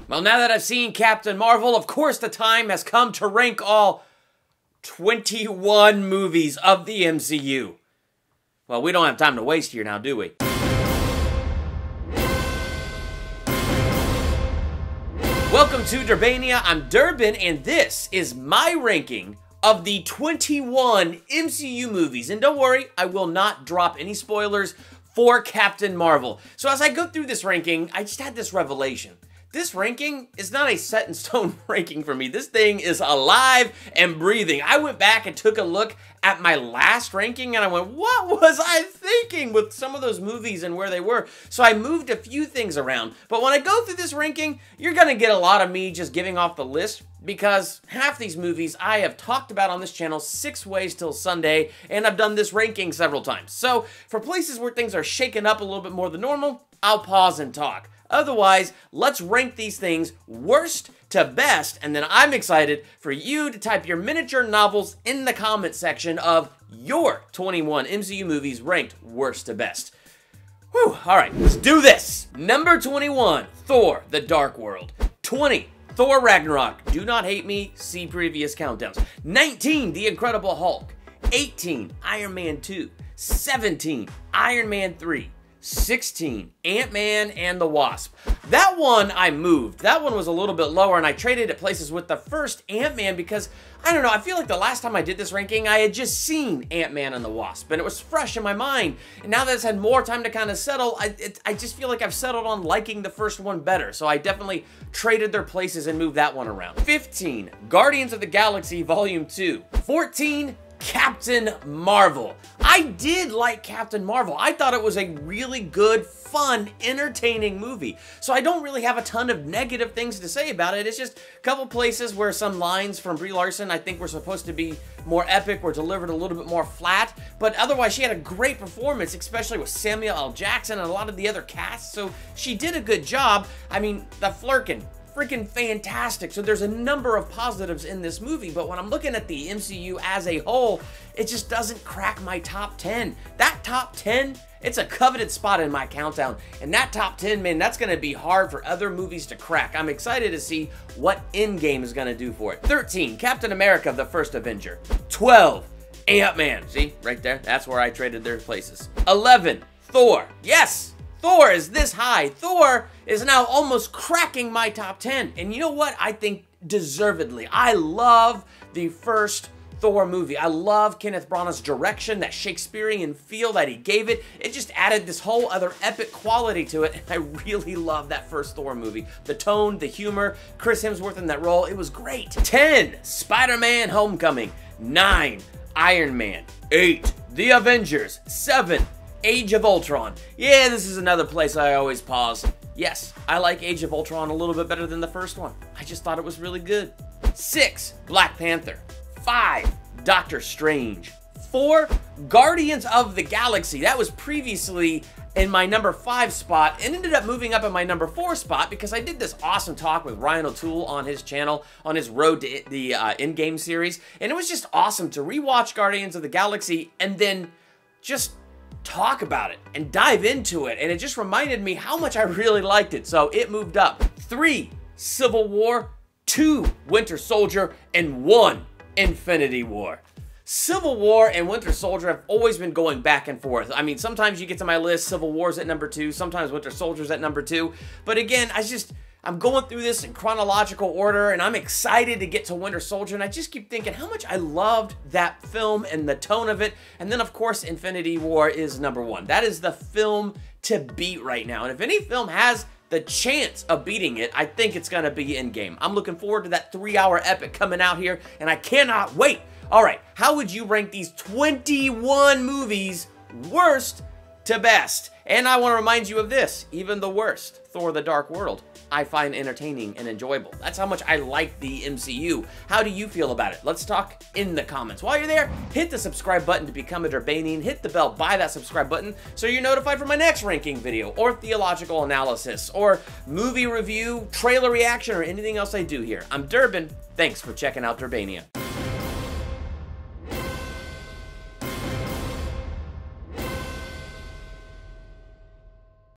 Well, now that I've seen Captain Marvel, of course the time has come to rank all 21 movies of the MCU. Well, we don't have time to waste here now, do we? Welcome to Durbania. I'm Durbin, and this is my ranking of the 21 MCU movies. And don't worry, I will not drop any spoilers for Captain Marvel. So as I go through this ranking, I just had this revelation. This ranking is not a set in stone ranking for me. This thing is alive and breathing. I went back and took a look at my last ranking and I went, what was I thinking with some of those movies and where they were? So I moved a few things around. But when I go through this ranking, you're going to get a lot of me just giving off the list because half these movies I have talked about on this channel 6 ways till Sunday, and I've done this ranking several times. So for places where things are shaken up a little bit more than normal, I'll pause and talk. Otherwise, let's rank these things worst to best, and then I'm excited for you to type your miniature novels in the comment section of your 21 MCU movies ranked worst to best. Whew, alright, let's do this! Number 21, Thor, The Dark World. 20, Thor Ragnarok. Do not hate me, see previous countdowns. 19, The Incredible Hulk. 18, Iron Man 2. 17, Iron Man 3. 16, Ant-Man and the Wasp. That one I moved. That one was a little bit lower, and I traded at places with the first Ant-Man because, I don't know, I feel like the last time I did this ranking, I had just seen Ant-Man and the Wasp, and it was fresh in my mind. And now that it's had more time to kind of settle, I just feel like I've settled on liking the first one better. So I definitely traded their places and moved that one around. 15, Guardians of the Galaxy Volume 2. 14, Captain Marvel. I did like Captain Marvel. I thought it was a really good, fun, entertaining movie. So I don't really have a ton of negative things to say about it. It's just a couple places where some lines from Brie Larson I think were supposed to be more epic were delivered a little bit more flat. But otherwise, she had a great performance, especially with Samuel L. Jackson and a lot of the other cast. So she did a good job. I mean, the Flurkin, freaking fantastic. So there's a number of positives in this movie, but when I'm looking at the MCU as a whole, it just doesn't crack my top 10. That top 10, it's a coveted spot in my countdown, and that top 10, man, that's gonna be hard for other movies to crack. I'm excited to see what Endgame is gonna do for it. 13, Captain America, the First Avenger. 12, Ant-Man. See, right there, that's where I traded their places. 11, Thor. Yes! Thor is this high. Thor is now almost cracking my top 10. And you know what? I think deservedly. I love the first Thor movie. I love Kenneth Branagh's direction, that Shakespearean feel that he gave it. It just added this whole other epic quality to it. And I really love that first Thor movie. The tone, the humor, Chris Hemsworth in that role, it was great. 10, Spider-Man Homecoming. 9, Iron Man. 8, The Avengers. 7, Age of Ultron. Yeah, this is another place I always pause. Yes, I like Age of Ultron a little bit better than the first one. I just thought it was really good. 6, Black Panther. 5, Doctor Strange. 4, Guardians of the Galaxy. That was previously in my number 5 spot and ended up moving up in my number 4 spot because I did this awesome talk with Ryan O'Toole on his channel on his Road to the Endgame series. And it was just awesome to rewatch Guardians of the Galaxy and then just talk about it and dive into it, and it just reminded me how much I really liked it, so it moved up. 3, Civil War. 2, Winter Soldier, and 1, Infinity War. Civil War and Winter Soldier have always been going back and forth. I mean, sometimes you get to my list, Civil War's at number 2, sometimes Winter Soldier's at number 2, but again, I'm going through this in chronological order, and I'm excited to get to Winter Soldier, and I just keep thinking how much I loved that film and the tone of it. And then, of course, Infinity War is number 1. That is the film to beat right now. And if any film has the chance of beating it, I think it's going to be Endgame. I'm looking forward to that 3-hour epic coming out here, and I cannot wait. All right, how would you rank these 21 movies worst to best? And I want to remind you of this, even the worst, Thor: The Dark World, I find entertaining and enjoyable. That's how much I like the MCU. How do you feel about it? Let's talk in the comments. While you're there, hit the subscribe button to become a Durbanian. Hit the bell by that subscribe button so you're notified for my next ranking video, or theological analysis, or movie review, trailer reaction, or anything else I do here. I'm Durbin. Thanks for checking out Durbania.